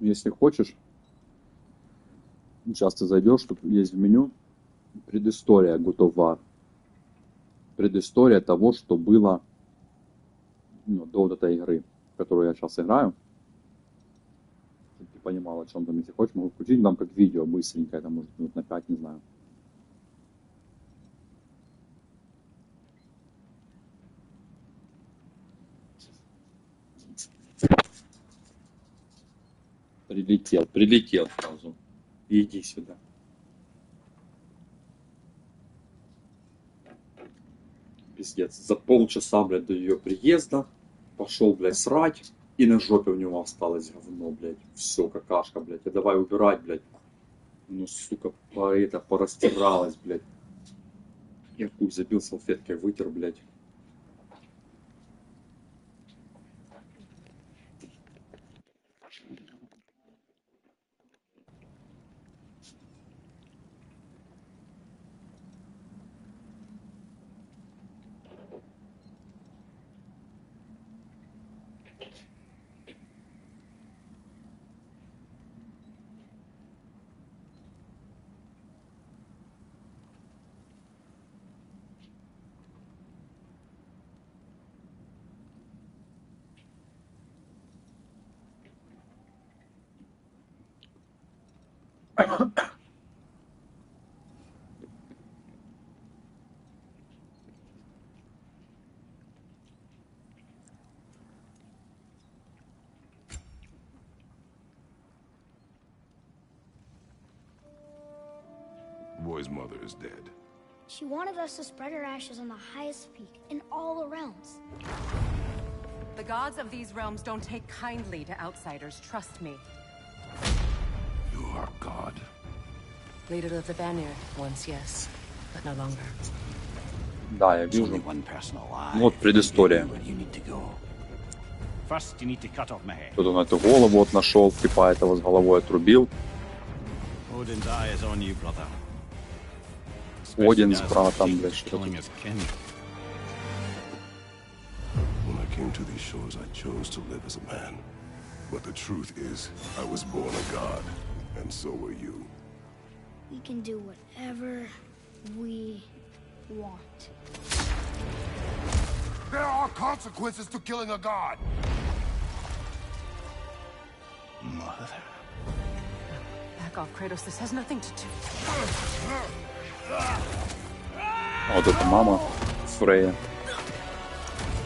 Если хочешь, сейчас ты зайдешь, тут есть в меню предыстория God of War. Предыстория того, что было до вот этой игры, которую я сейчас играю. Чтобы ты понимал, о чем там, если хочешь, могу включить вам как видео быстренько, это может минут на 5, не знаю. Прилетел сразу. Иди сюда. Пиздец. За полчаса, блядь, до ее приезда пошел, блядь, срать, и на жопе у него осталось говно, блядь. Все, какашка, блядь. И давай убирать, блядь. Ну, сука, порастиралась, блядь. Я хуй забил салфеткой, вытер, блядь. Boy's mother is dead. She wanted us to spread her ashes on the highest peak in all the realms. The gods of these realms don't take kindly to outsiders, trust me. You are God. Leader of the Vanir, once yes, but no longer. Да, я вижу. Вот предыстория. Тут он эту голову вот нашел, типа этого с головой отрубил. Один с братом, блядь, что-то. When I came to these shores, I chose to live as a man. But the truth is, I was born a god, and so were you. We can do whatever we want. There are consequences to killing a god! Mother. Back off, Kratos. This has nothing to do. Вот это мама Фрея.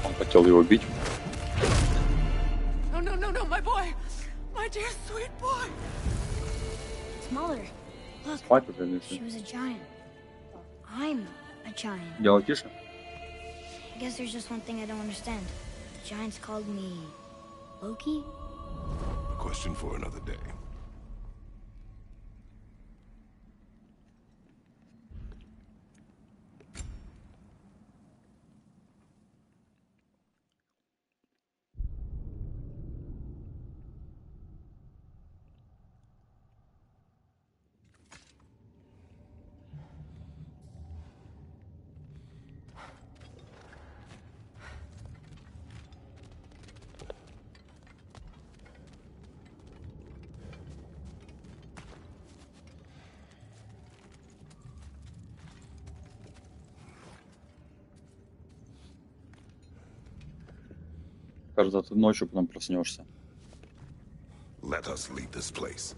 Он хотел ее убить. No, no, no, no, my boy! My dear sweet boy! It's Mother. Look, Спать уже не she was a giant. I'm a giant. Дело тише. I guess there's just one thing I don't understand. The giants called me Loki? A question for another day. Кажется, ты ночью потом проснешься. Let us leave this place.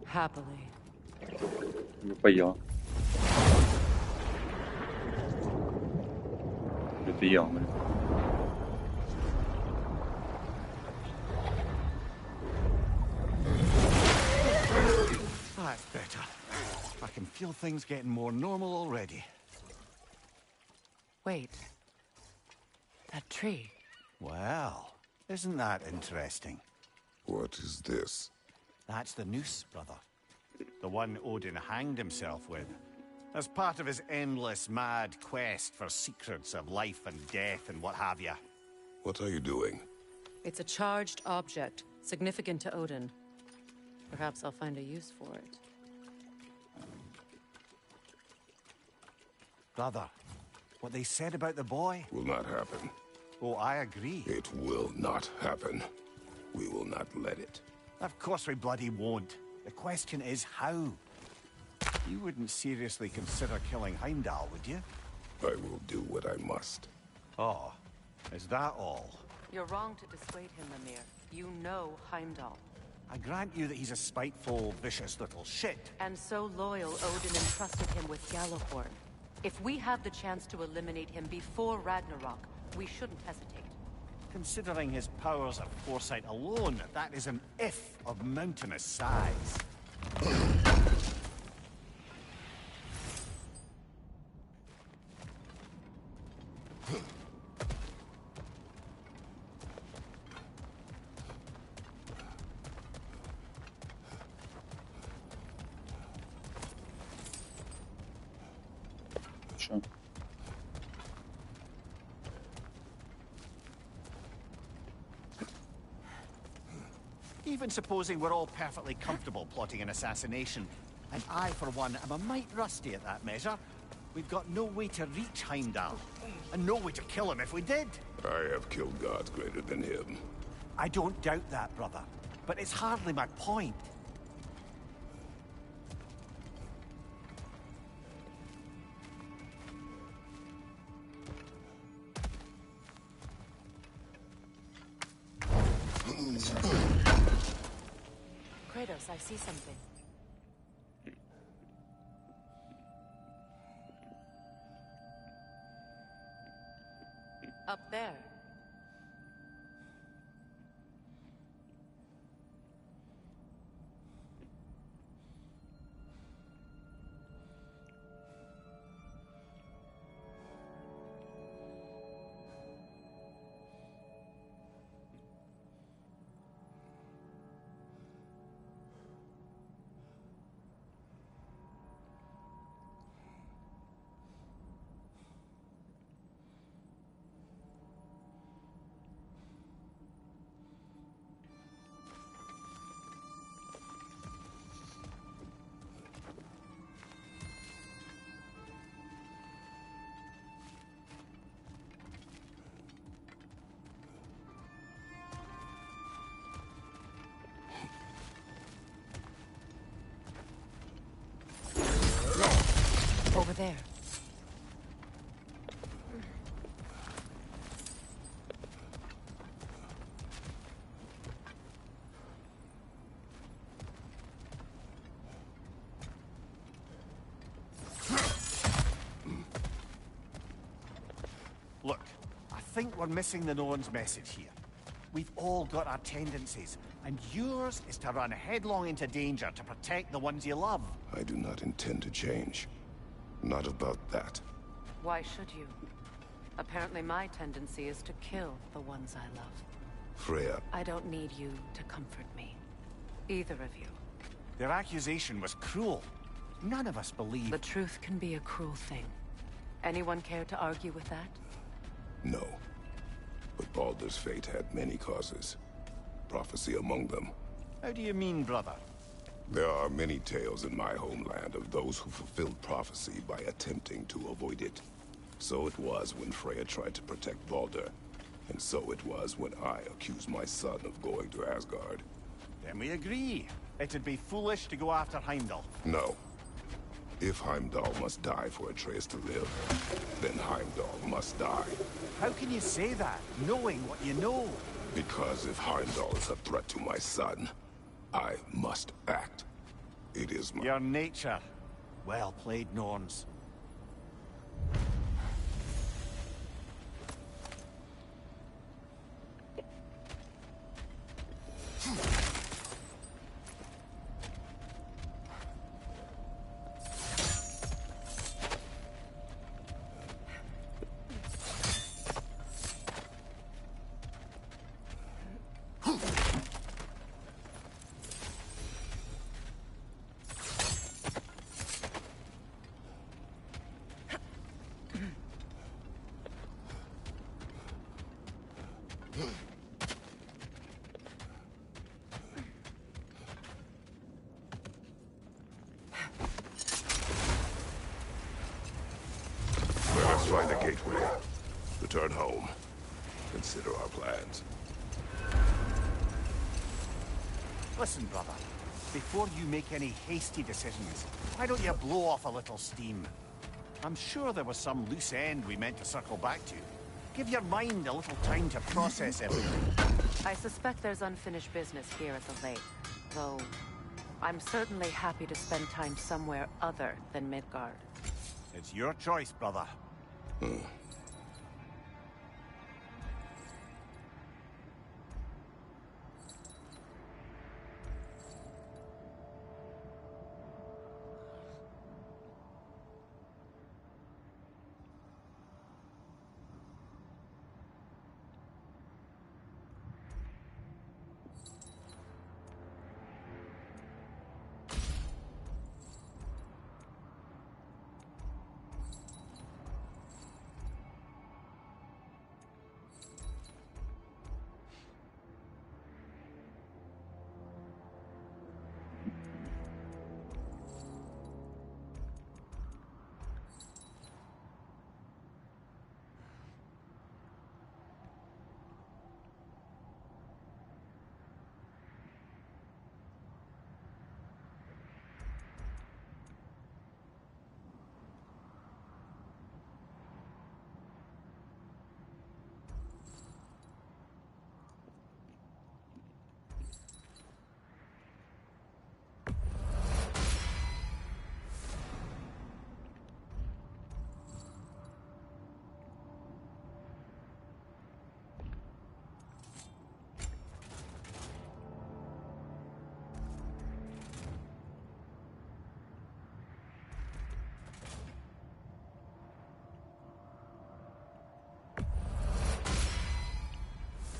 Happily. Не поела. Или ты ел, блин? That's better. I can feel things getting more normal already. Wait. That tree. Well, isn't that interesting? What is this? That's the noose, brother. The one Odin hanged himself with. As part of his endless, mad quest for secrets of life and death and what have you. What are you doing? It's a charged object, significant to Odin. Perhaps I'll find a use for it. Brother, what they said about the boy? Will not happen. Oh, I agree. It will not happen. We will not let it. Of course we bloody won't. The question is how. You wouldn't seriously consider killing Heimdall, would you? I will do what I must. Oh, is that all? You're wrong to dissuade him, Mimir. You know Heimdall. I grant you that he's a spiteful, vicious little shit. And so loyal, Odin entrusted him with Gjallarhorn. If we have the chance to eliminate him before Ragnarok, we shouldn't hesitate. Considering his powers of foresight alone, that is an if of mountainous size. Чё? Even supposing we're all perfectly comfortable plotting an assassination, and I, for one, am a mite rusty at that measure, we've got no way to reach Heimdall, and no way to kill him if we did. I have killed gods greater than him. I don't doubt that, brother, but it's hardly my point. Kratos, I see something. Up there. Over there. Look, I think we're missing the Norn's message here. We've all got our tendencies, and yours is to run headlong into danger to protect the ones you love. I do not intend to change. Not about that. Why should you? Apparently my tendency is to kill the ones I love. Freya, I don't need you to comfort me. Either of you. Their accusation was cruel. None of us believe... The truth can be a cruel thing. Anyone care to argue with that? no. But Baldur's fate had many causes. Prophecy among them. How do you mean, brother? There are many tales in my homeland of those who fulfilled prophecy by attempting to avoid it. So it was when Freya tried to protect Baldur. And so it was when I accused my son of going to Asgard. Then we agree. It'd be foolish to go after Heimdall. No. If Heimdall must die for Atreus to live, then Heimdall must die. How can you say that, knowing what you know? Because if Heimdall is a threat to my son, I must act. It is my... Your nature. Well played, Norns. Let us find the gateway. Return home. Consider our plans. Listen, brother. Before you make any hasty decisions, why don't you blow off a little steam? I'm sure there was some loose end we meant to circle back to. Give your mind a little time to process everything. I suspect there's unfinished business here at the lake, though I'm certainly happy to spend time somewhere other than Midgard. It's your choice, brother.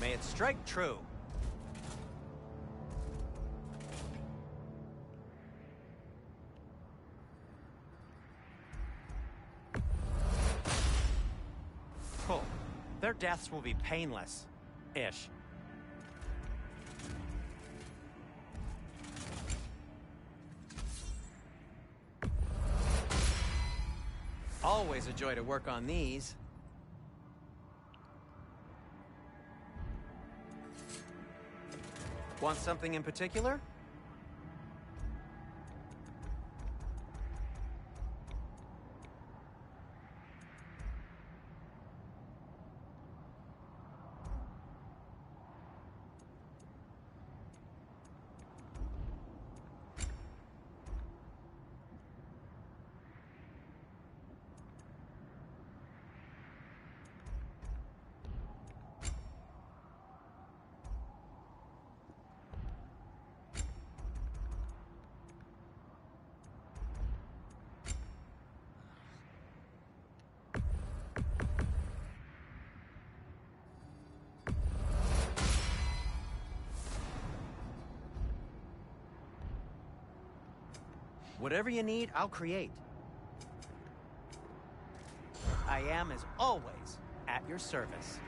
May it strike true. Cool. Their deaths will be painless. Ish. Always a joy to work on these. Want something in particular? Whatever you need, I'll create. I am, as always, at your service.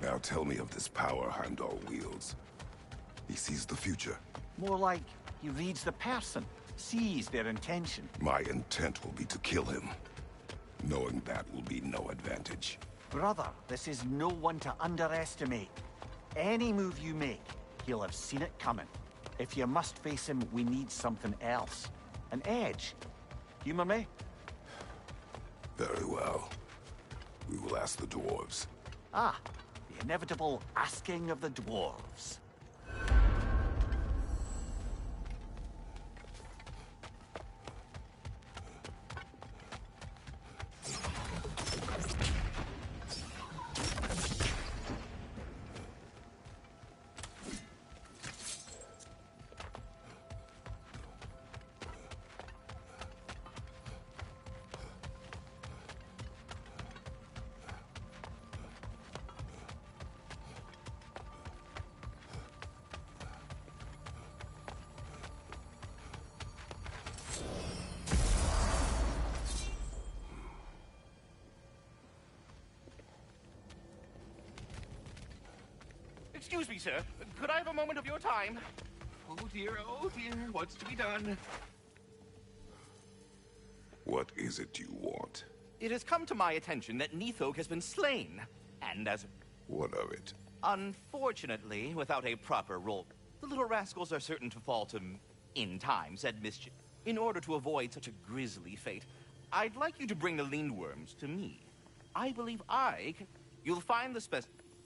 Now tell me of this power Heimdall wields. He sees the future. More like he reads the person, sees their intention. My intent will be to kill him. Knowing that will be no advantage. Brother, this is no one to underestimate. Any move you make, he'll have seen it coming. If you must face him, we need something else. An edge. Humor me? Very well. We will ask the dwarves. Ah, the inevitable asking of the dwarves. Excuse me, sir. Could I have a moment of your time? Oh dear, what's to be done? What is it you want? It has come to my attention that Nithog has been slain. And as... What of it? Unfortunately, without a proper role, the little rascals are certain to fall to, in time, said mischief. In order to avoid such a grisly fate, I'd like you to bring the lindworms to me. I believe I can... You'll find the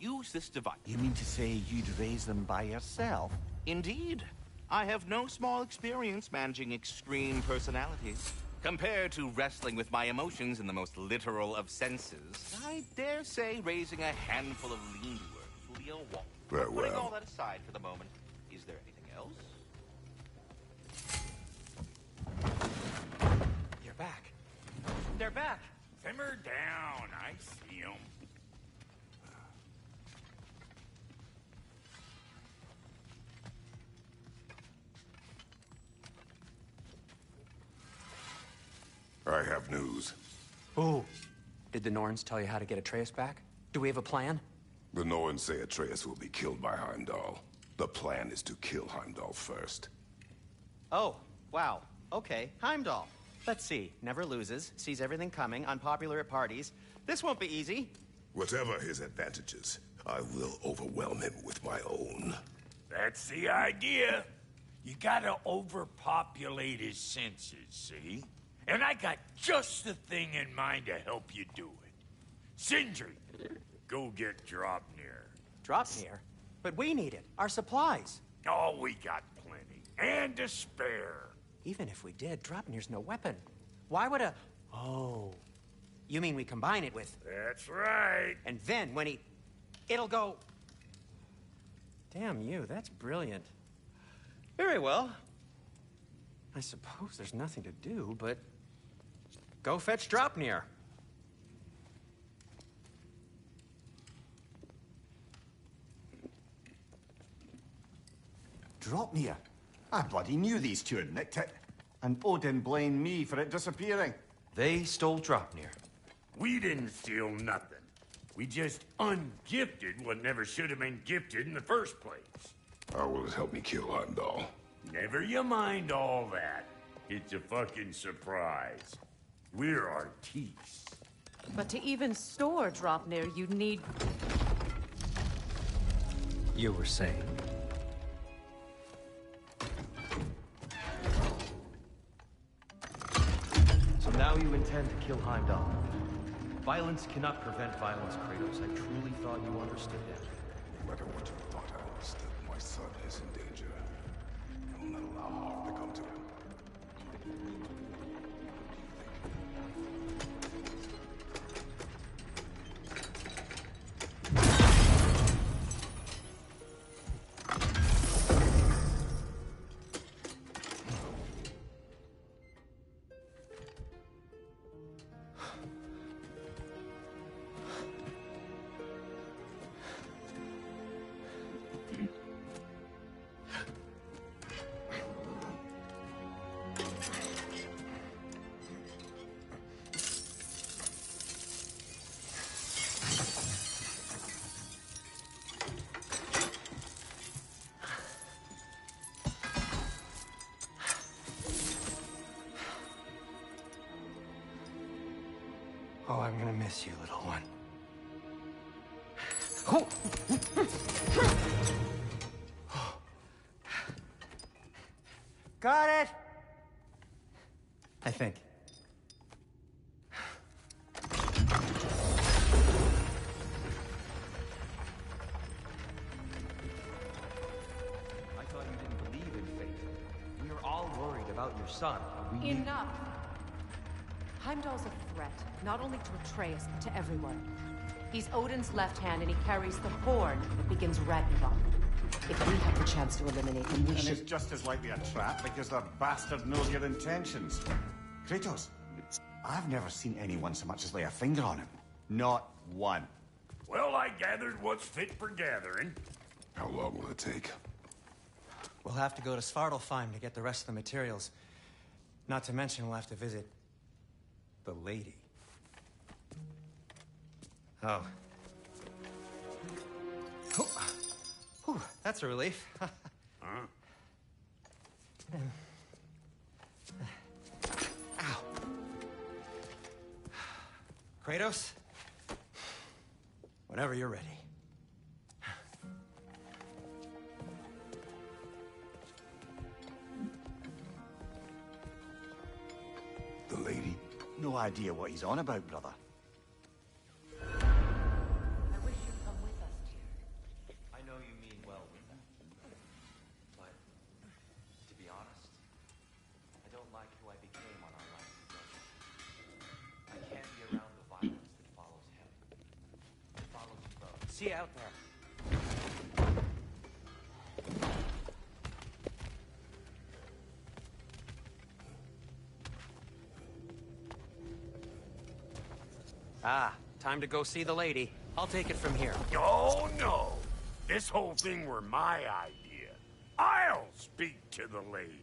Use this device. You mean to say you'd raise them by yourself? Indeed. I have no small experience managing extreme personalities. Compared to wrestling with my emotions in the most literal of senses, I dare say raising a handful of lindworms will be a walk. Very Putting well. all that aside for the moment, is there anything else? You're back. They're back. Simmer down. I see 'em. I have news. Oh. Did the Norns tell you how to get Atreus back? Do we have a plan? The Norns say Atreus will be killed by Heimdall. The plan is to kill Heimdall first. Oh, wow. Okay, Heimdall. Let's see. Never loses, sees everything coming, unpopular at parties. This won't be easy. Whatever his advantages, I will overwhelm him with my own. That's the idea. You gotta overpopulate his senses, see? And I got just the thing in mind to help you do it. Sindri, go get Draupnir. Draupnir? But we need it. Our supplies. Oh, we got plenty. And to spare. Even if we did, Draupnir's no weapon. Why would a... Oh. You mean we combine it with... That's right. And then when he... It'll go... Damn you, that's brilliant. Very well. I suppose there's nothing to do, but... Go fetch Draupnir. Draupnir? I bloody knew these two had nicked it. And Odin blamed me for it disappearing. They stole Draupnir. We didn't steal nothing. We just ungifted what never should have been gifted in the first place. How will it help me kill Heimdall? Never you mind all that. It's a fucking surprise. We're artistes. But to even store Draupnir, you'd need... You were saying... So now you intend to kill Heimdall. Violence cannot prevent violence, Kratos. I truly thought you understood that. No matter what you thought I understood, my son is in danger. I will not allow harm to come to him. Oh, I'm gonna miss you, little one. Oh! Got it! I think. I thought you didn't believe in fate. We are all worried about your son. We need... Enough! Heimdall's a threat, not only to Atreus, but to everyone. He's Odin's left hand, and he carries the horn that begins Ragnarok. If we have the chance to eliminate him, we And should... it's just as likely a trap because the bastard knows your intentions. Kratos, I've never seen anyone so much as lay a finger on him. Not one. Well, I gathered what's fit for gathering. How long will it take? We'll have to go to Svartalfheim to get the rest of the materials. Not to mention we'll have to visit... the lady. Oh. Whew, that's a relief. Huh? Ow. Kratos? Whenever you're ready. The lady? No idea what he's on about, brother. I wish you'd come with us, dear. I know you mean well with them. But, to be honest, I don't like who I became on our last possession. I can't be around the violence that follows him. It follows you both. See you out there. Ah, time to go see the lady. I'll take it from here. Oh, no. This whole thing were my idea. I'll speak to the lady.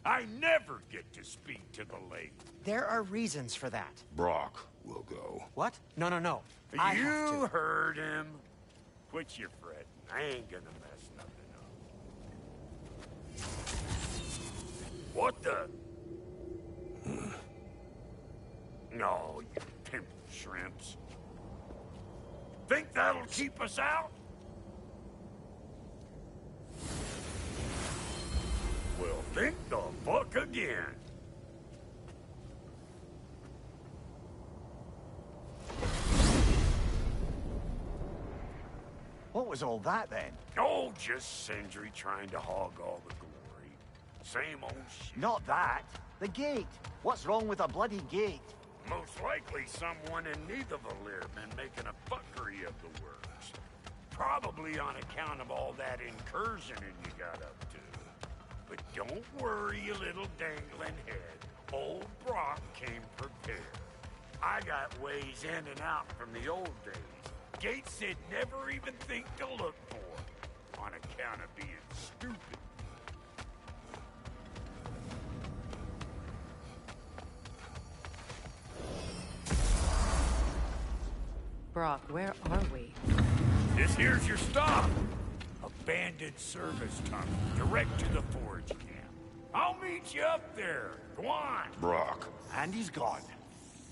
I never get to speak to the lady. There are reasons for that. Brock will go. What? No, no, no. I have You to. heard him. Quit your fretting. I ain't gonna mess nothing up. What the? No, you pimp shrimps. Think that'll keep us out? Well, think the fuck again. What was all that then? Oh, just Sindri trying to hog all the glory. Same old shit. Not that. The gate. What's wrong with a bloody gate? Most likely someone in Nidavellir been making a fuckery of the works. Probably on account of all that incursioning you got up to. But don't worry, you little dangling head. Old Brock came prepared. I got ways in and out from the old days. Gates they'd never even think to look for. On account of being stupid. Brock, where are we? This here's your stop. Abandoned service tunnel, direct to the forge camp. I'll meet you up there. Go on. Brock, And he's gone.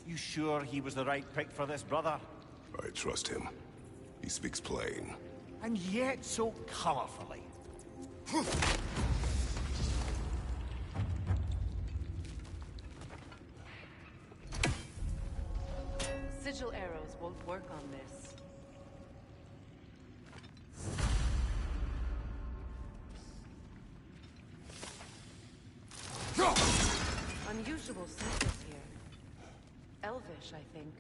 You sure he was the right pick for this, brother? I trust him. He speaks plain. And yet so colorfully. Sigil arrows won't work on this. Unusual symbols here. Elvish, I think.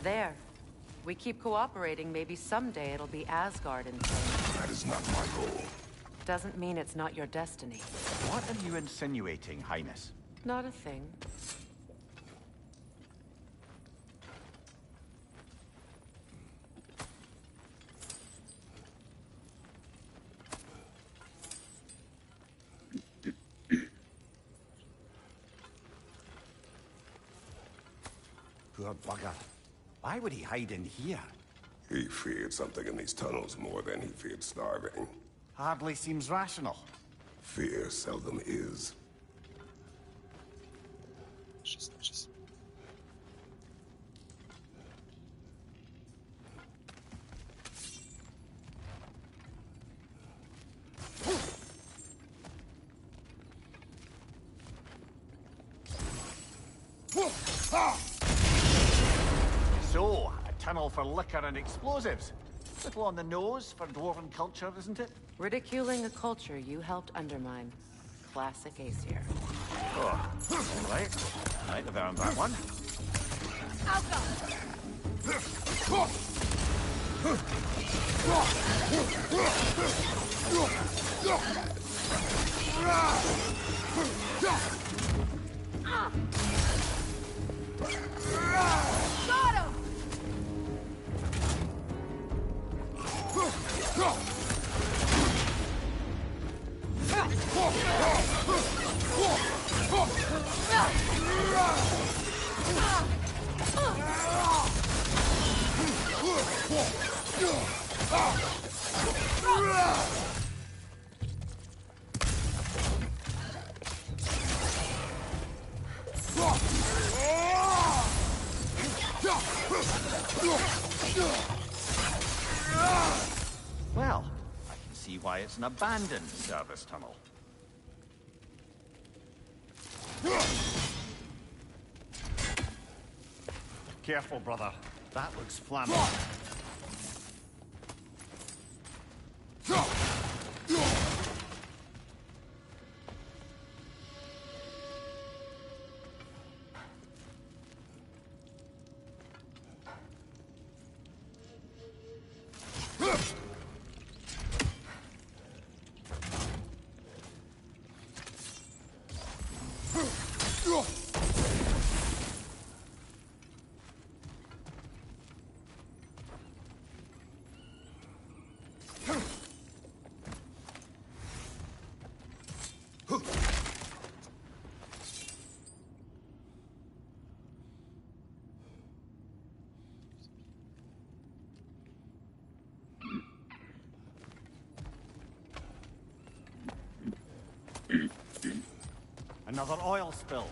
There. We keep cooperating, maybe someday it'll be Asgard in place. That is not my goal. Doesn't mean it's not your destiny. What are you insinuating, Highness? Not a thing. Poor bugger. Why would he hide in here? He feared something in these tunnels more than he feared starving. Hardly seems rational. Fear seldom is. Just... So, a tunnel for liquor and explosives. Little on the nose for dwarven culture, isn't it? Ridiculing a culture you helped undermine. Classic Aesir. Oh, all right. Might have earned that one. Got him! Well, I can see why it's an abandoned service tunnel. Careful, brother. That looks flammable. Another oil spill.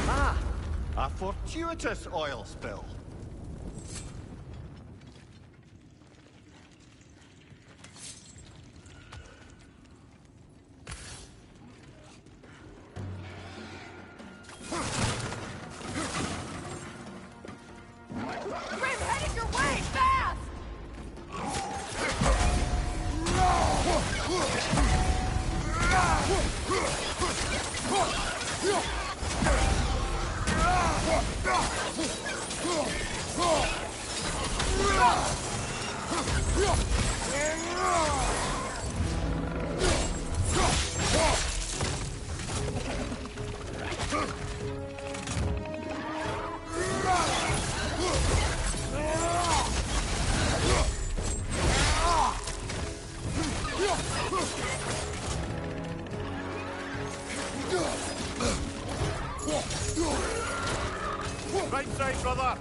Ah! A fortuitous oil spill. Grim, headed your way! Fast! Right side, brother!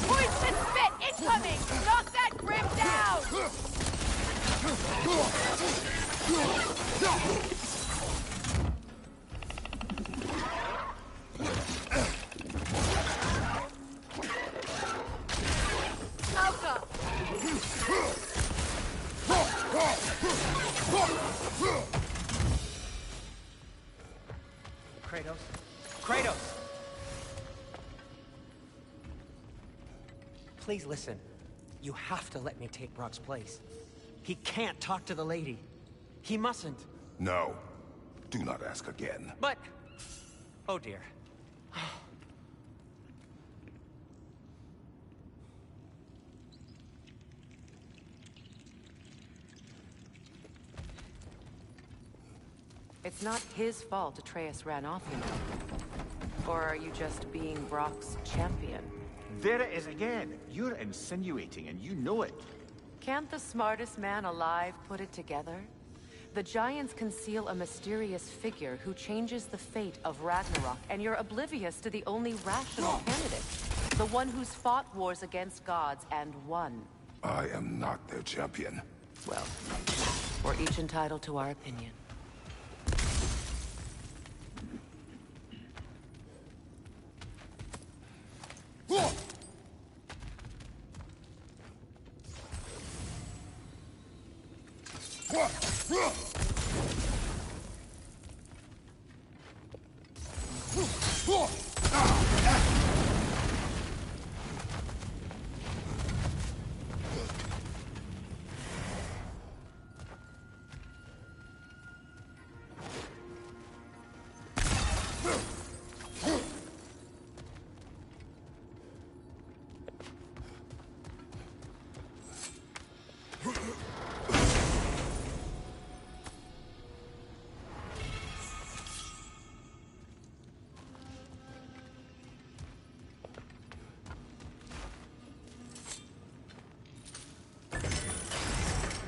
Poison spit incoming! Knock that Grim down! Alka! Kratos? Kratos! please listen. You have to let me take Brock's place. He can't talk to the lady. He mustn't. No. Do not ask again. But... Oh dear. It's not his fault Atreus ran off, you know. Or are you just being Brock's champion? There it is again. You're insinuating, and you know it. Can't the smartest man alive put it together? The Giants conceal a mysterious figure who changes the fate of Ragnarok, and you're oblivious to the only rational candidate. The one who's fought wars against gods and won. I am not their champion. Well, we're each entitled to our opinion.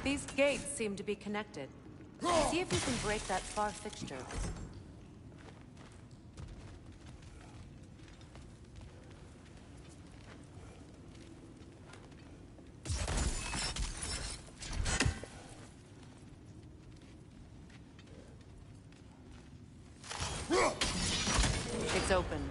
These gates seem to be connected. See if you can break that far fixture. It's open.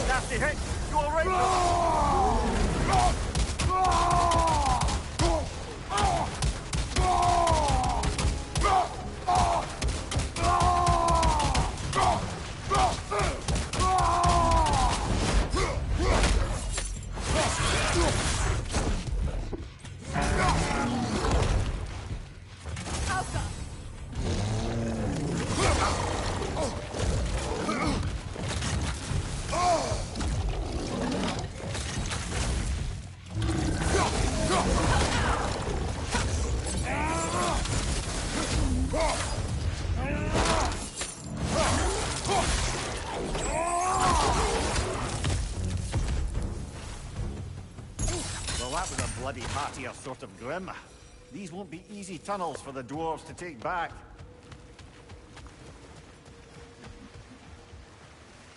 Nasty hit! You alright? Well, that was a bloody heartier sort of grim. These won't be easy tunnels for the dwarves to take back.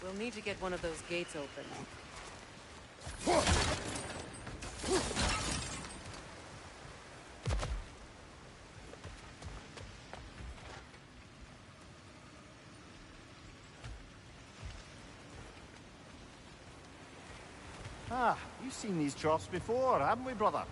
We'll need to get one of those gates open. Ah, we've seen these troughs before, haven't we, brother?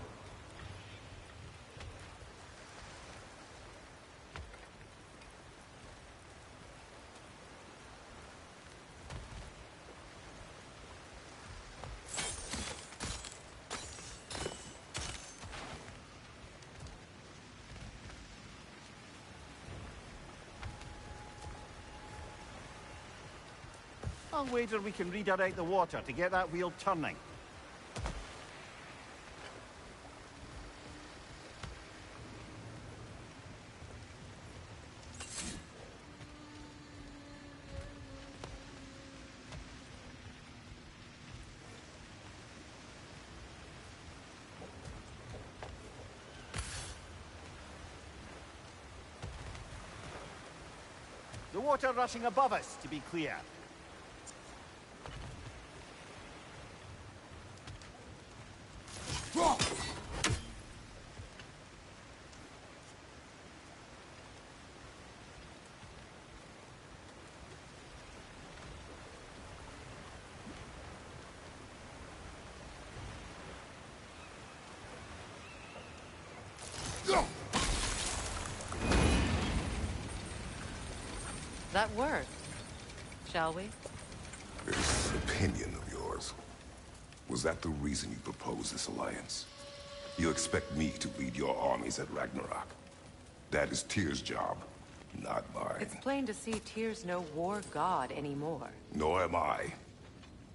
I'll wager we can redirect the water to get that wheel turning. The water rushing above us, to be clear. That worked. Shall we? This opinion of yours, was that the reason you proposed this alliance? You expect me to lead your armies at Ragnarok? That is Tyr's job, not mine. It's plain to see Tyr's no war god anymore. Nor am I.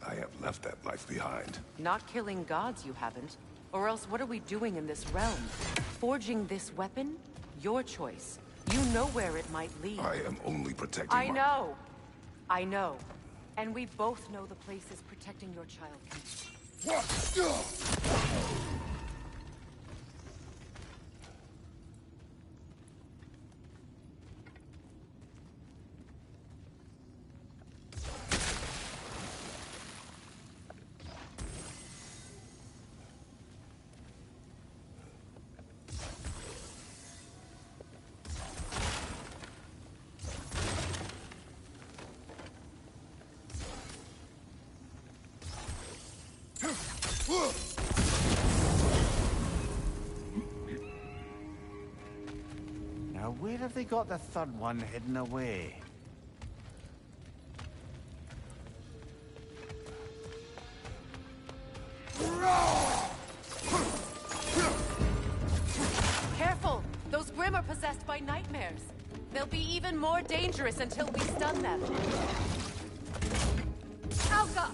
I have left that life behind. Not killing gods, you haven't. Or else what are we doing in this realm? Forging this weapon? Your choice. You know where it might lead. I am only protecting I know. I know. And we both know the places protecting your child can be. Now, where have they got the third one hidden away? Careful! Those Grimm are possessed by nightmares. They'll be even more dangerous until we stun them. Alka!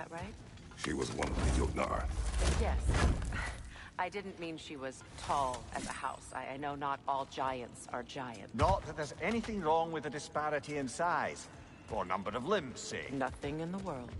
that right? She was one of the Jotnar. Yes. I didn't mean she was tall as a house. I know not all giants are giants. Not that there's anything wrong with the disparity in size. Or number of limbs, say. Nothing in the world.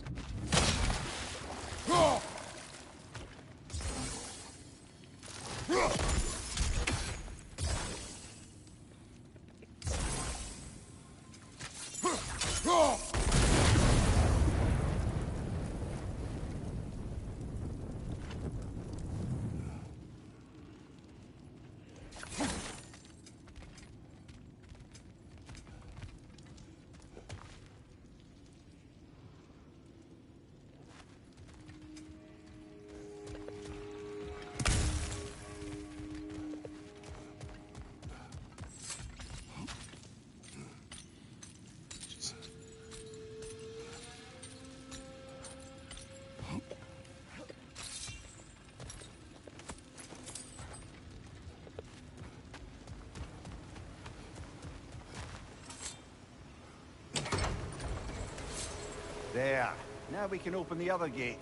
There. Now we can open the other gate.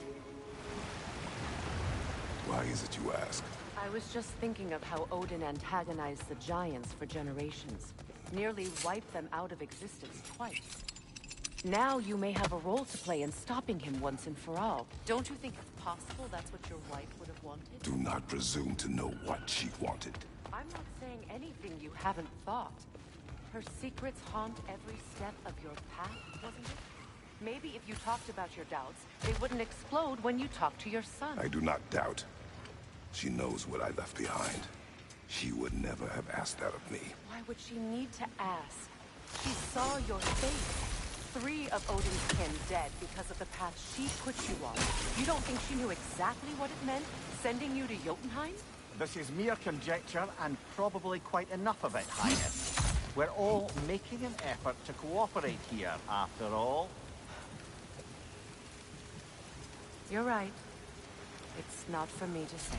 Why is it you ask? I was just thinking of how Odin antagonized the giants for generations. Nearly wiped them out of existence twice. Now you may have a role to play in stopping him once and for all. Don't you think it's possible that's what your wife would have wanted? Do not presume to know what she wanted. I'm not saying anything you haven't thought. Her secrets haunt every step of your path, wasn't it? Maybe if you talked about your doubts, they wouldn't explode when you talked to your son. I do not doubt. She knows what I left behind. She would never have asked that of me. Why would she need to ask? She saw your fate. 3 of Odin's kin dead because of the path she put you on. You don't think she knew exactly what it meant, sending you to Jotunheim? This is mere conjecture, and probably quite enough of it, Highness. We're all making an effort to cooperate here, after all. You're right. It's not for me to say.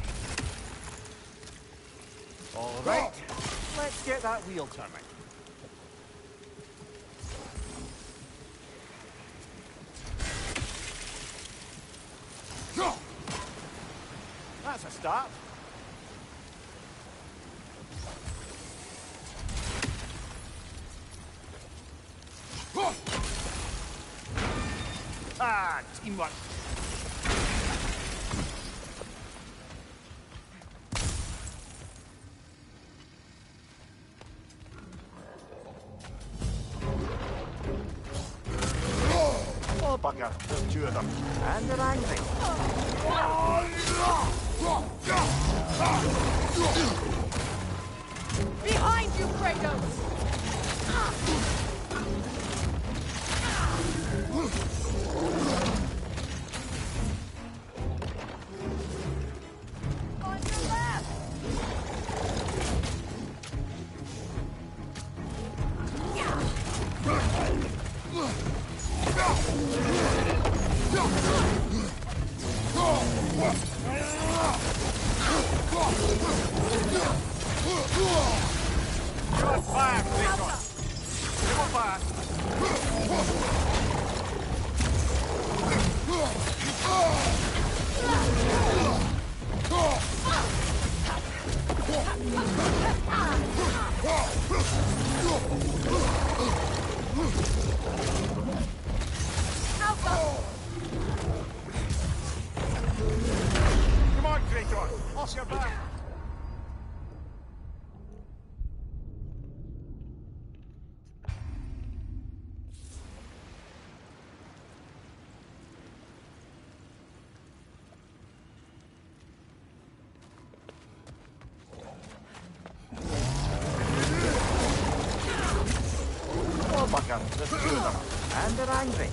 All right, let's get that wheel turning. That's a start. Ah, teamwork. Oh, bugger. There's 2 of them. And they're angry. Behind you, Kratos! On your left! Good fire, Kratos. Triple fire. Come on, Kratos. Off your back. Oh, bugger. There's 2 of them. And they're angry.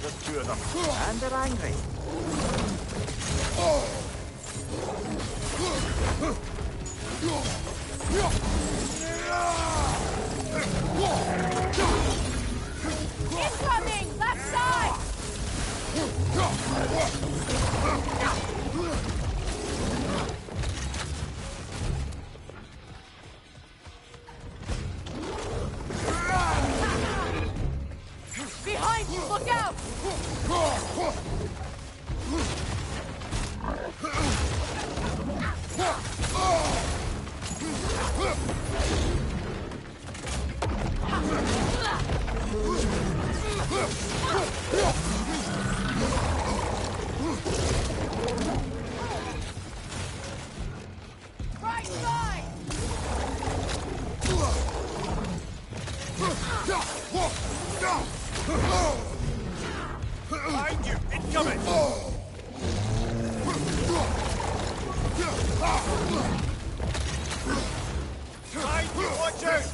there's two of them. And they're angry. Incoming! Left side! Behind you! Look out! Right side! Behind you! Incoming! Behind you! Watch out!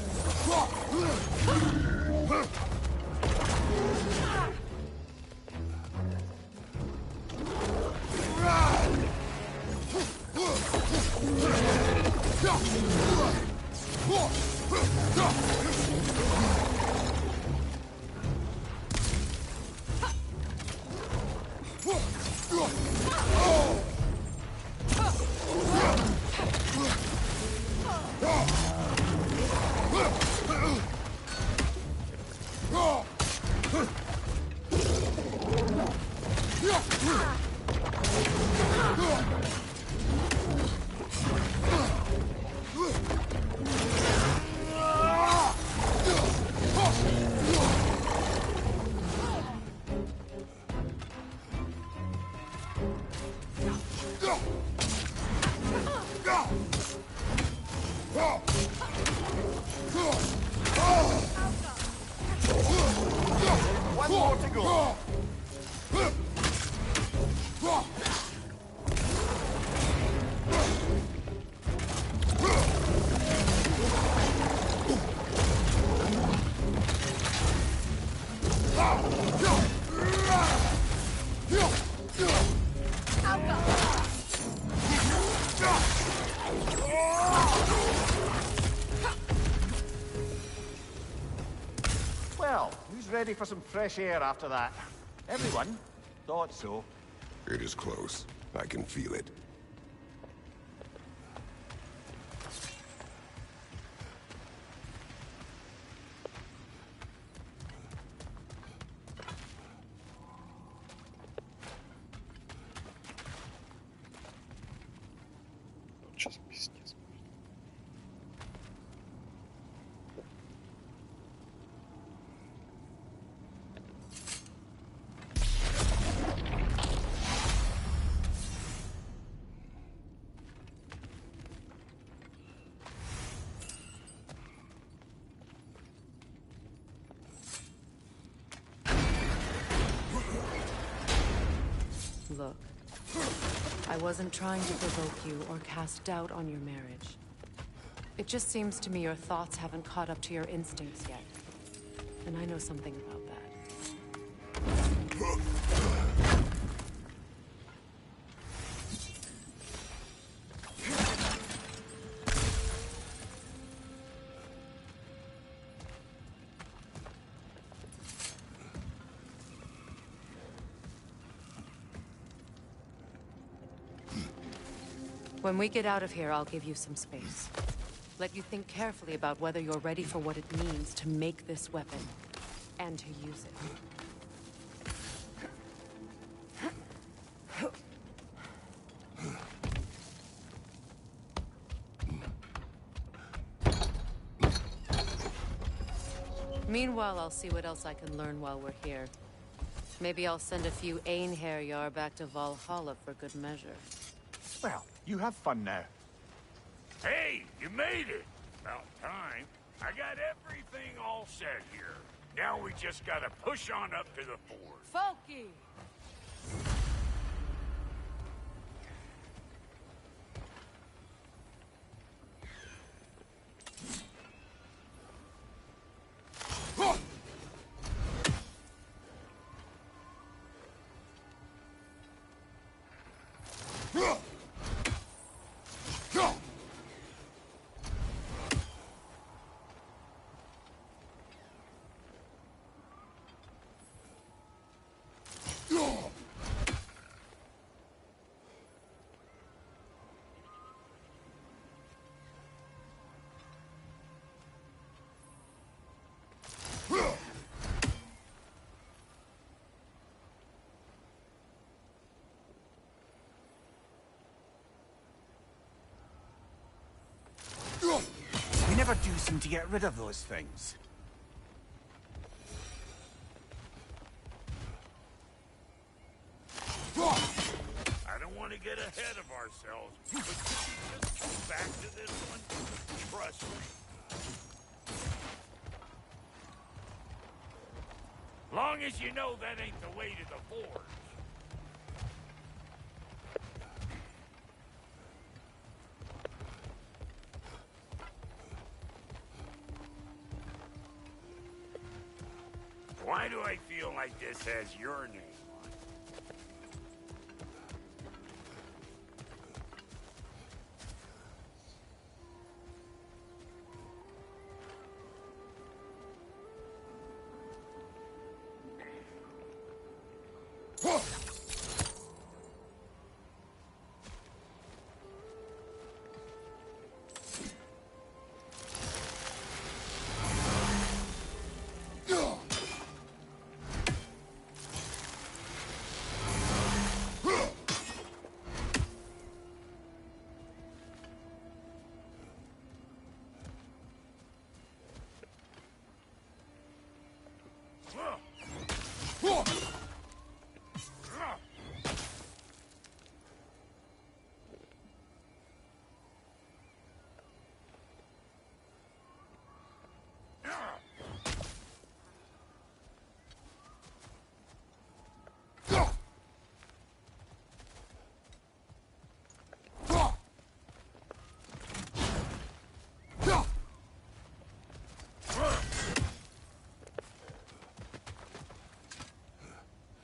One more to go. Well, who's ready for some fresh air after that? Everyone? Thought so. It is close. I can feel it. Сейчас пиздец. Look, I wasn't trying to provoke you or cast doubt on your marriage. It just seems to me your thoughts haven't caught up to your instincts yet. And I know something about that. When we get out of here, I'll give you some space. Let you think carefully about whether you're ready for what it means to make this weapon, and to use it. Meanwhile, I'll see what else I can learn while we're here. Maybe I'll send a few Einherjar back to Valhalla for good measure. Well, you have fun now. Hey, you made it! About time. I got everything all set here. Now we just gotta push on up to the fort. Folky! never do seem to get rid of those things. I don't want to get ahead of ourselves, but could we just go back to this one? Trust me. Long as you know that ain't the way to the forge. Why do I feel like this has your name on it?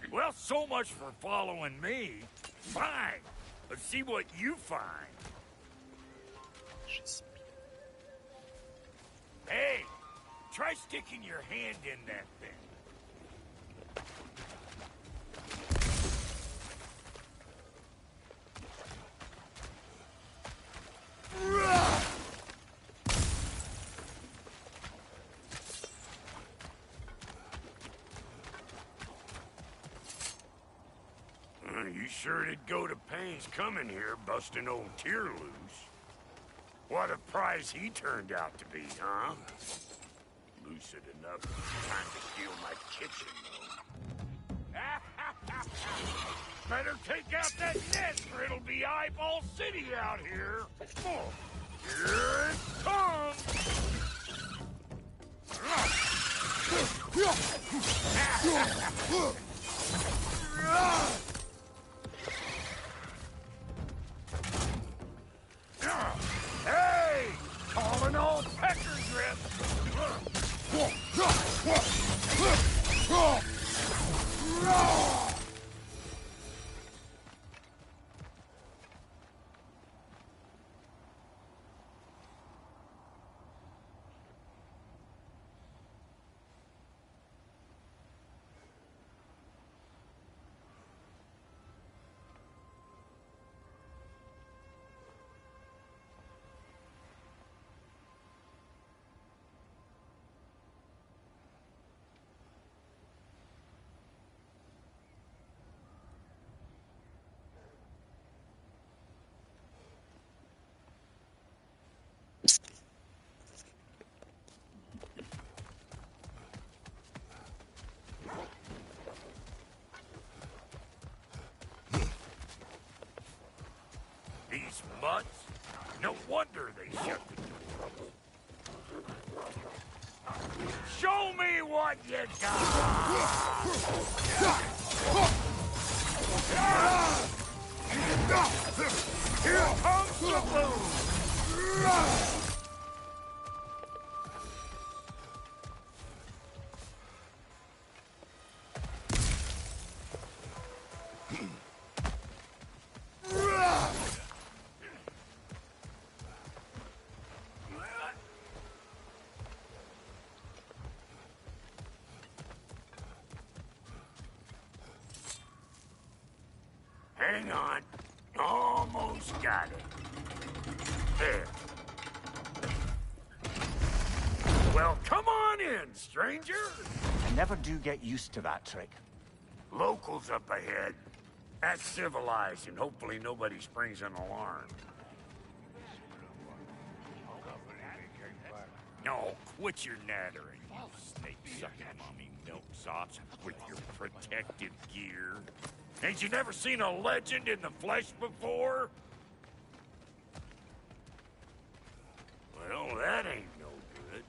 Well, so much for following me. Fine. Let's see what you find. Hey, try sticking your hand in that thing. You sure did go to pains coming here, busting old Tyr loose. What a prize he turned out to be, huh? Lucid enough. Time to steal my kitchen, though. Better take out that net, or it'll be Eyeball City out here. Oh, here it comes! Hey! Calling all pecker grip! These mutts? No wonder they shut the door. Show me what you got! Here comes the boom! Hang on. Almost got it. There. Well, come on in, stranger. I never do get used to that trick. Locals up ahead. Act civilized, and hopefully nobody springs an alarm. Oh, quit your nattering, you snake-sucking mummy milksops with your protective gear. Ain't you never seen a legend in the flesh before? Well, that ain't no good.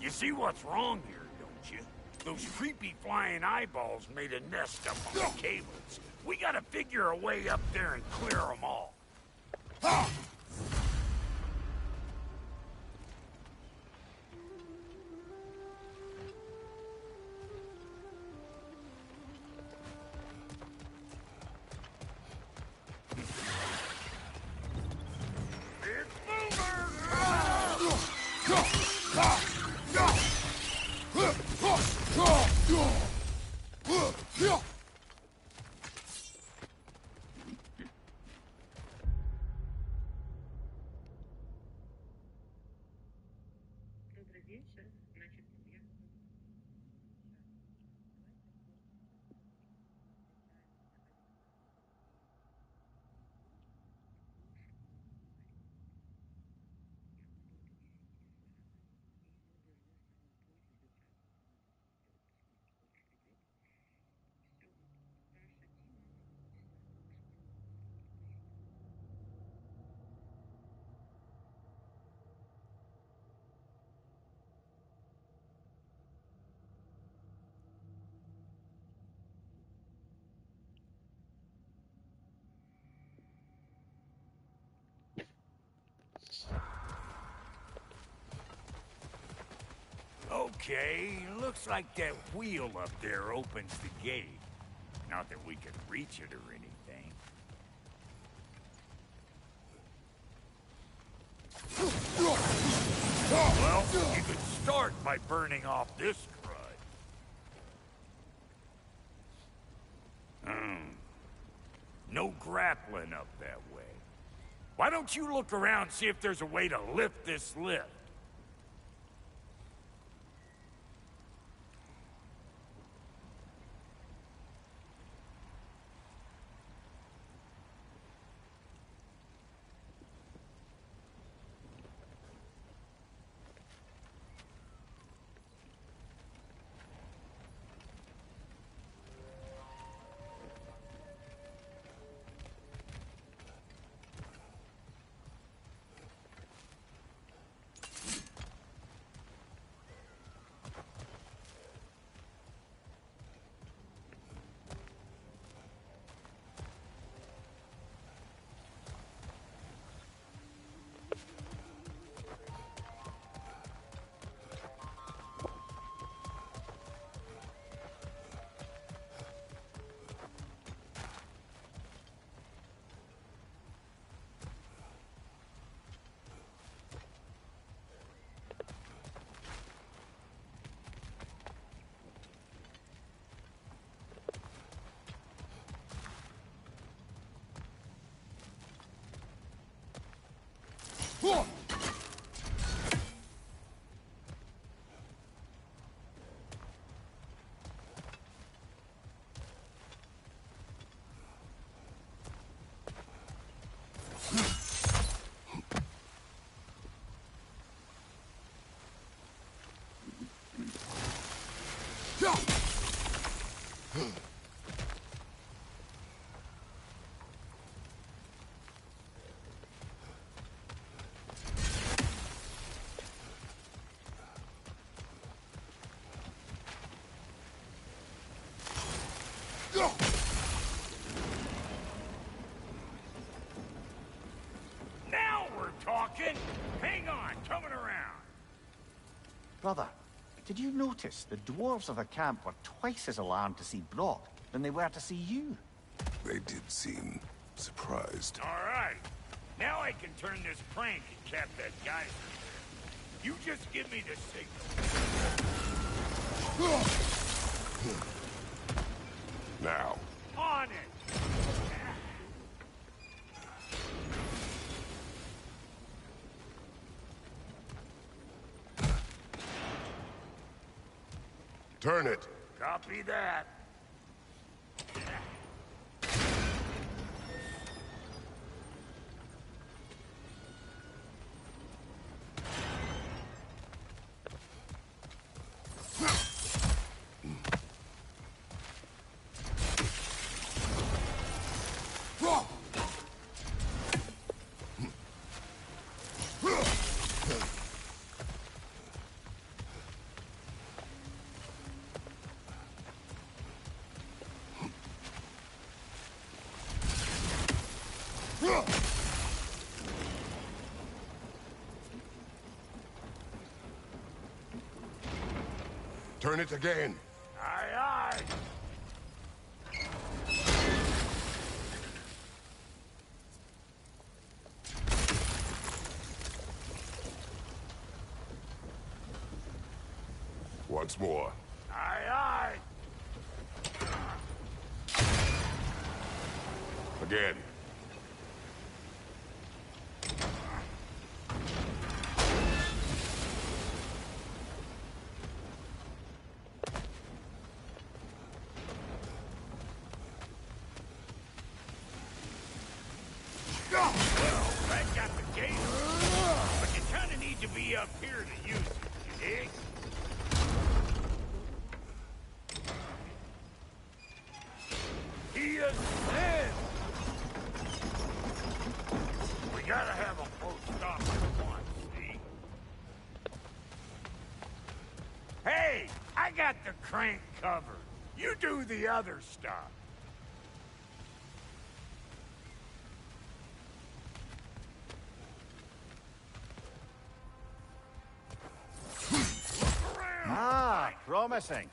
You see what's wrong here, don't you? Those creepy flying eyeballs made a nest up on the cables. We gotta figure a way up there and clear them all. Okay, looks like that wheel up there opens the gate. Not that we can reach it or anything. Well, you could start by burning off this crud. No grappling up that way. Why don't you look around and see if there's a way to lift this lift? Now we're talking! Hang on, coming around. Brother, did you notice the dwarves of the camp were twice as alarmed to see Brock than they were to see you? They did seem surprised. All right. Now I can turn this crank and cap that geyser there. You just give me the signal. Now. On it! Turn it. Copy that. Turn it again. Aye, aye. Once more. Aye, aye. Again. Well, that got the gate open, but you kind of need to be up here to use it, you dig? He is dead! We gotta have a full stop at once, see? Hey, I got the crank covered. You do the other stuff. Ah, promising.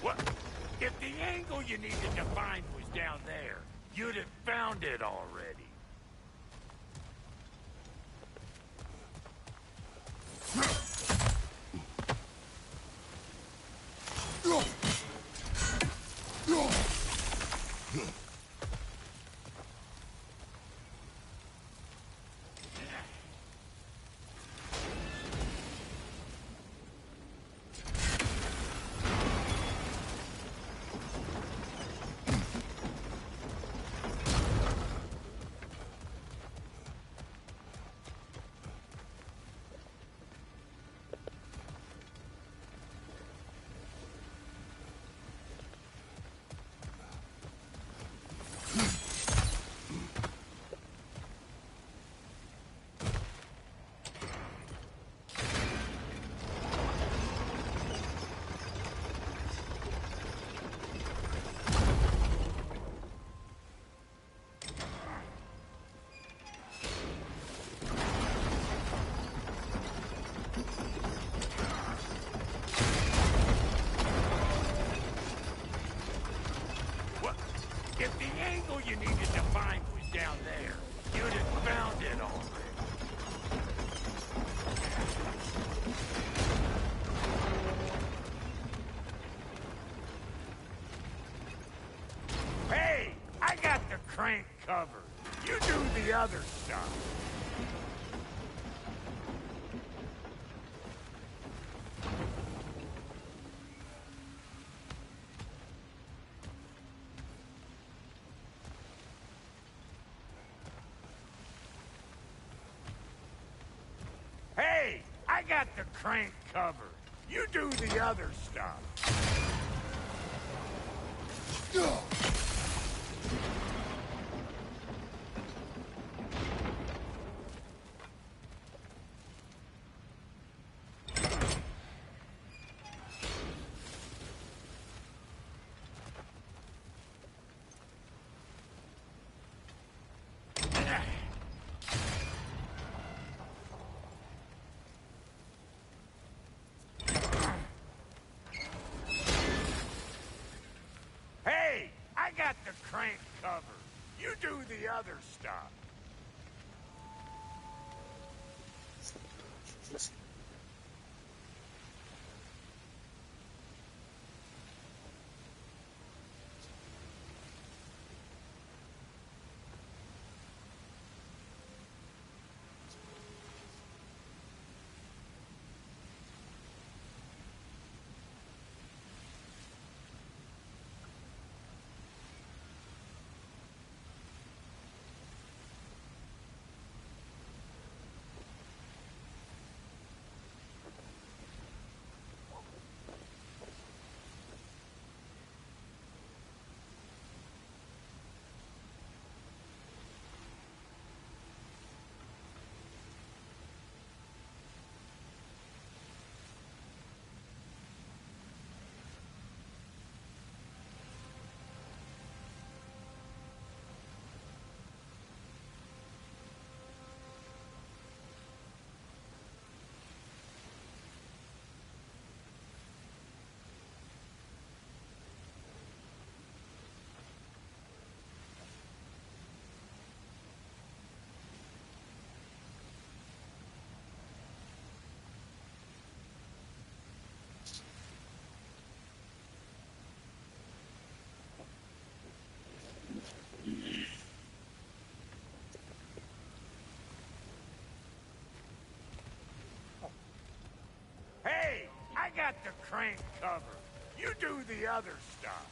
What? If the angle you needed to find was down there, you'd have found it already. What? If the angle you needed to find was down there, you'd have found it already. Hey, I got the crank covered. You do the other stuff. Hey, I got the crank covered. You do the other stuff. got the crank covered. You do the other stuff. Hey, I got the crank covered. You do the other stuff.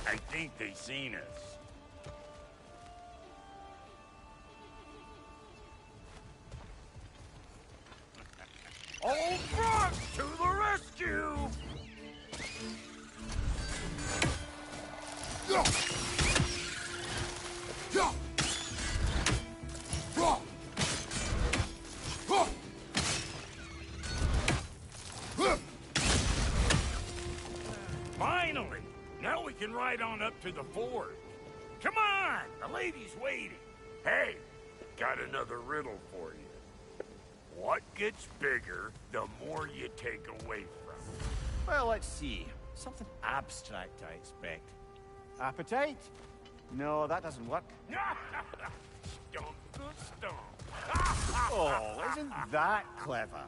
I think they seen us. Old Brock to the rescue! Finally! Now we can ride on up to the fort. Come on! The lady's waiting. Hey, got another riddle for you. What gets bigger the more you take away from Well, let's see. Something abstract, I expect. Appetite? No, that doesn't work. it? Stomp the stomp. Oh, isn't that clever?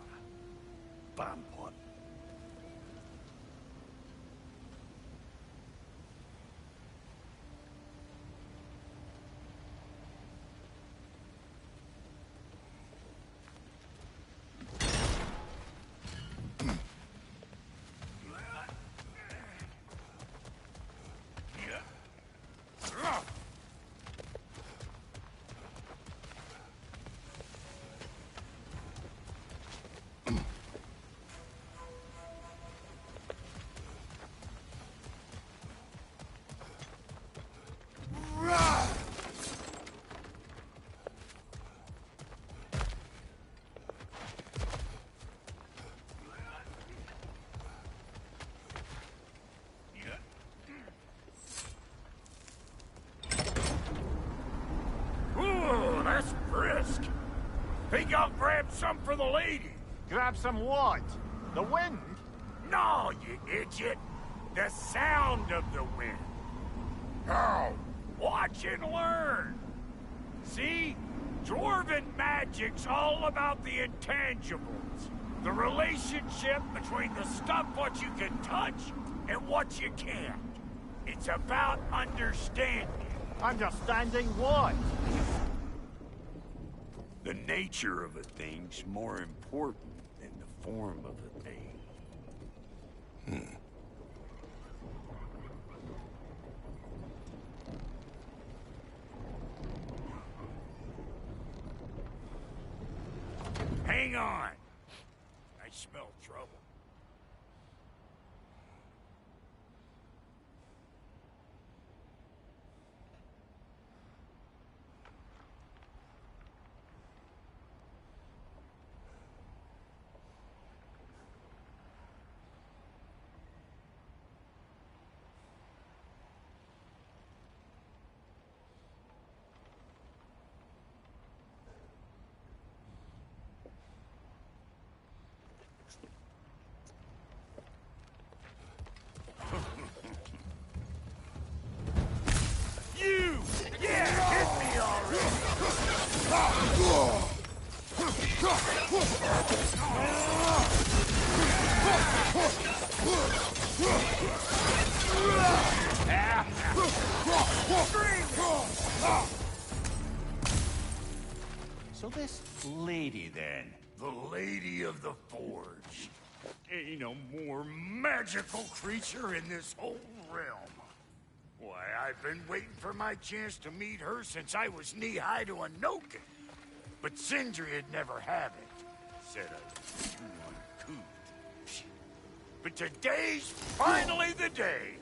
Bampot. Ooh, that's brisk. Think I'll grab some for the lady. Grab some what? The wind? No, you idiot. The sound of the wind. Oh, watch and learn. See? Dwarven magic's all about the intangibles. The relationship between the stuff what you can touch and what you can't. It's about understanding. Understanding what? The nature of a thing's more important than the form of a thing. Hang on. I smell trouble. You! Yeah, hit me already! So this lady, then? The Lady of the Forge. Ain't a more magical creature in this whole realm. Why, I've been waiting for my chance to meet her since I was knee-high to a Noken. But Sindri'd never have it. Said I was too uncouth. But today's finally the day.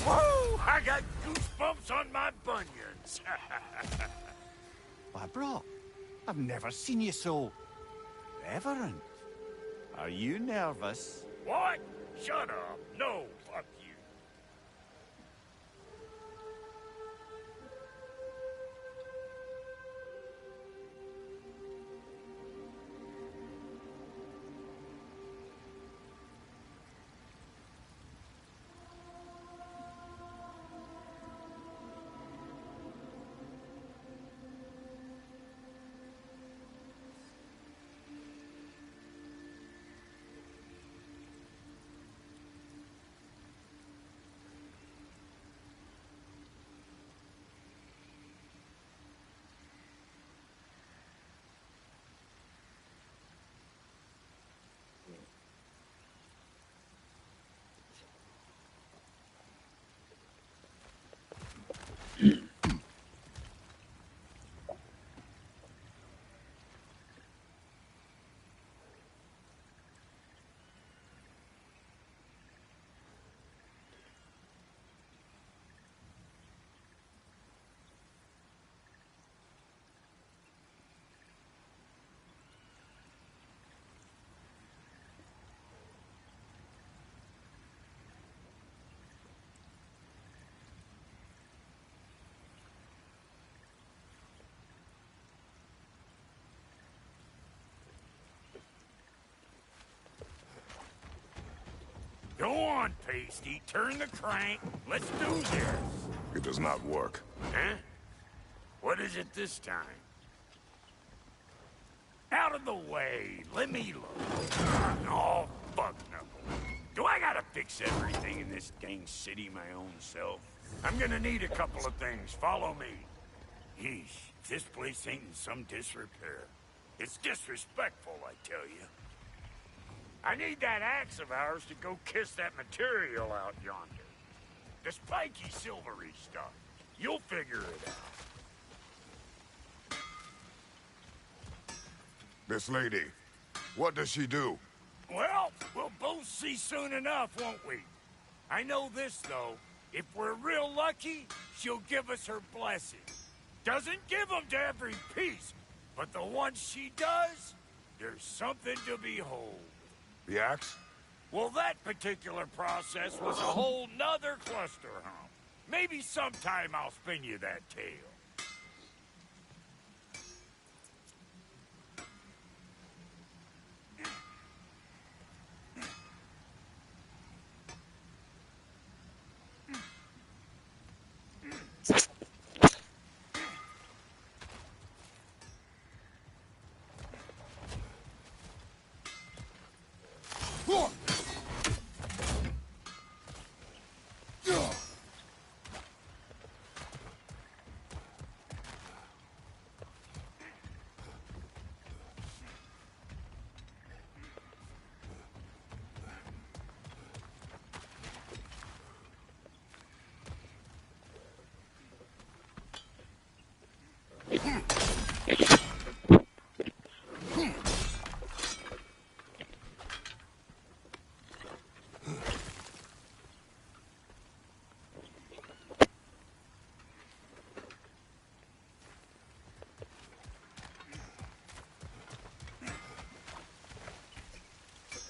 Whoa! I got goosebumps on my bunions. Why, Brock, I've never seen you so... reverent. Are you nervous? What? Shut up. No, fuck you. Go on, Pasty. Turn the crank. Let's do this. It does not work. Huh? What is it this time? Out of the way. Let me look. Oh, fuck no. Do I gotta fix everything in this dang city my own self? I'm gonna need a couple of things. Follow me. Yeesh, this place ain't in some disrepair. It's disrespectful, I tell you. I need that axe of ours to go kiss that material out yonder. The spiky silvery stuff. You'll figure it out. This lady, what does she do? Well, we'll both see soon enough, won't we? I know this, though. If we're real lucky, she'll give us her blessing. Doesn't give them to every piece, but the ones she does, there's something to behold. The axe? Well, that particular process was a whole nother cluster hump. Maybe sometime I'll spin you that tale.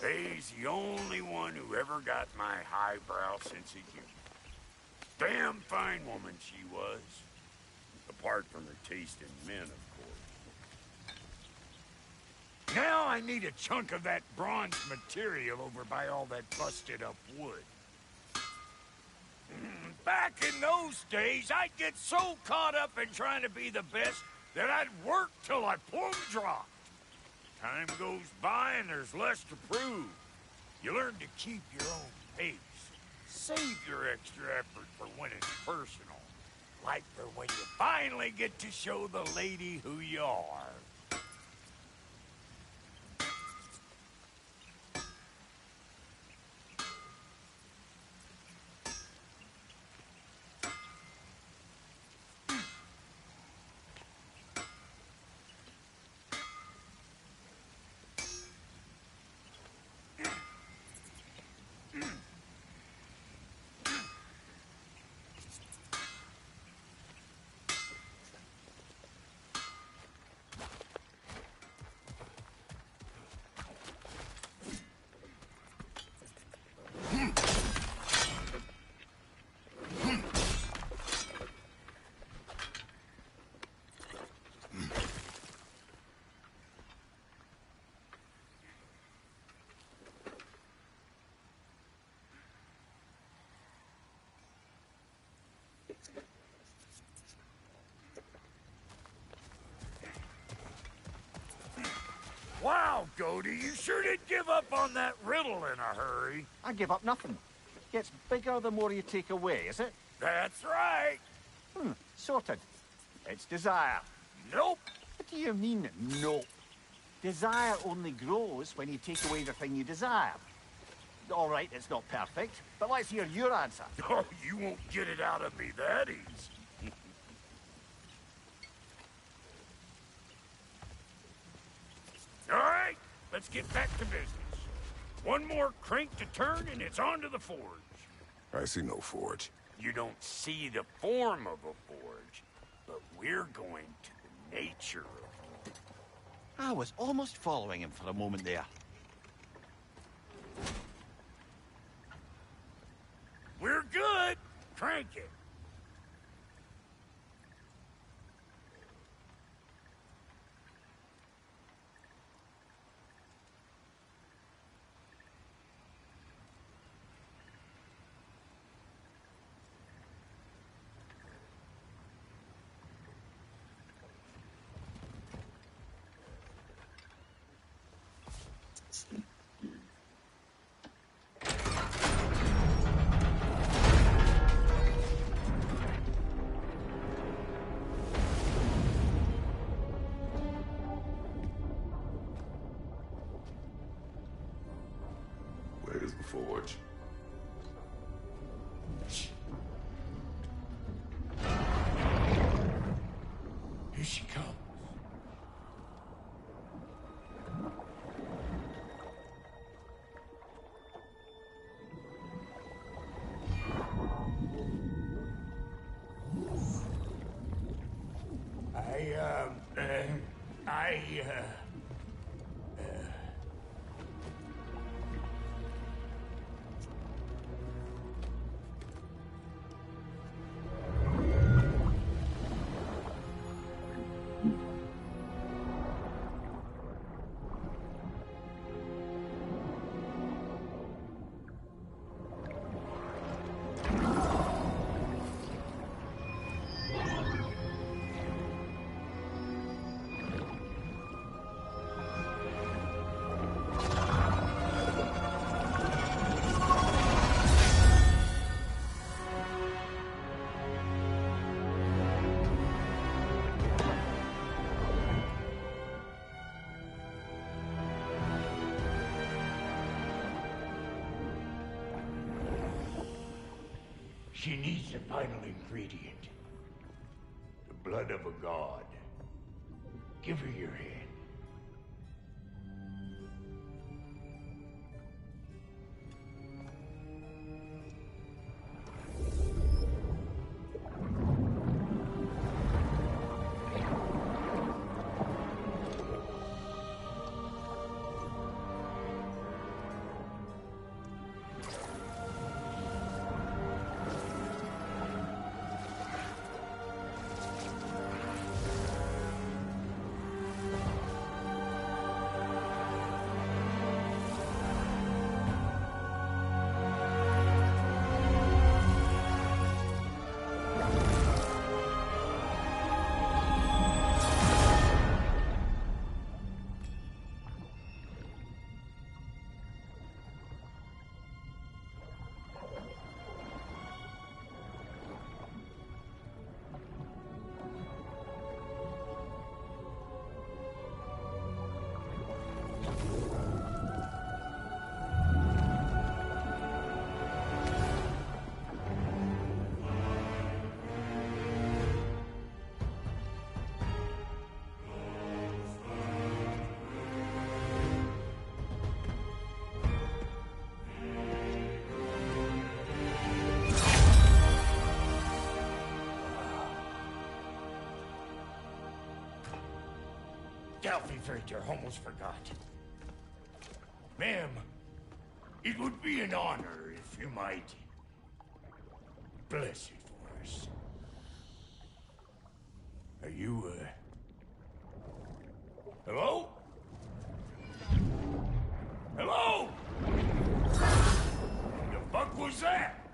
He's the only one who ever got my highbrow sense of humor. Damn fine woman she was. Apart from her taste in men, of course. Now I need a chunk of that bronze material over by all that busted up wood. Back in those days, I'd get so caught up in trying to be the best that I'd work till I plumb dropped. Time goes by and there's less to prove. You learn to keep your own pace. Save your extra effort for when it's personal. Like for when you finally get to show the lady who you are. Wow, Goldie, you sure did give up on that riddle in a hurry. I give up nothing. Gets bigger the more you take away, is it? That's right. Sorted. It's desire. Nope. What do you mean, nope? Desire only grows when you take away the thing you desire. All right, it's not perfect, but let's hear your answer. Oh, you won't get it out of me that easy. All right, let's get back to business. One more crank to turn and it's on to the forge. I see no forge. You don't see the form of a forge, but we're going to the nature of it. I was almost following him for a moment there. We're good. Crank it. Where's the forge? Here she comes. She needs the final ingredient. The blood of a god. Give her your hand. Delphi Victor, almost forgot. Ma'am, it would be an honor if you might bless it for us. Are you, hello? Hello? The fuck was that?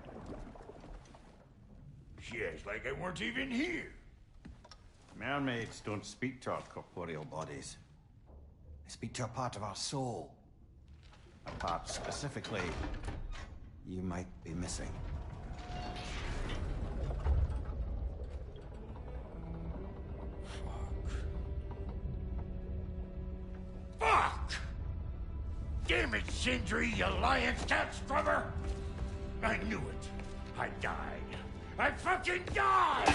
She acts like I weren't even here. Mermaids don't speak to our corporeal bodies. They speak to a part of our soul. A part specifically you might be missing. Fuck! Damn it, Sindri, you lion cat scrubber! I knew it. I died. I fucking died!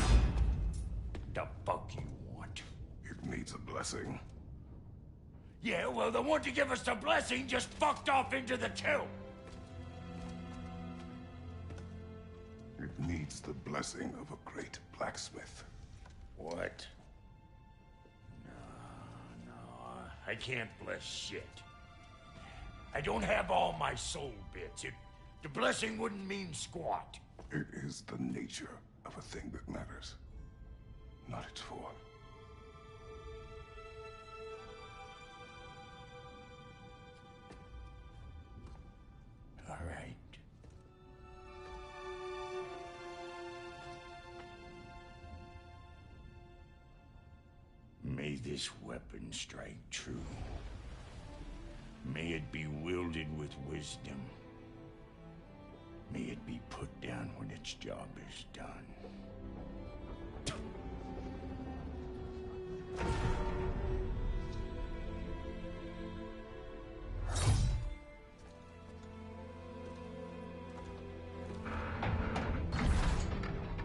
The fuck you want? It needs a blessing. Yeah, well, the one to give us the blessing just fucked off into the tomb. It needs the blessing of a great blacksmith. What? No, I can't bless shit. I don't have all my soul bits. The blessing wouldn't mean squat. It is the nature of a thing that matters, not its form. All right. May this weapon strike true. May it be wielded with wisdom. May it be put down when its job is done.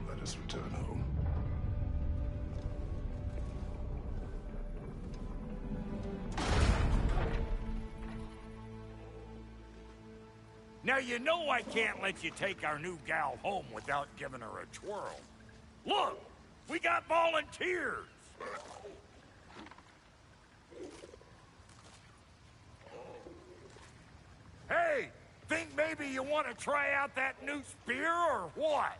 Let us return home. Now you know I can't let you take our new gal home without giving her a twirl. Look, we got volunteers. Hey, think maybe you want to try out that new spear or what?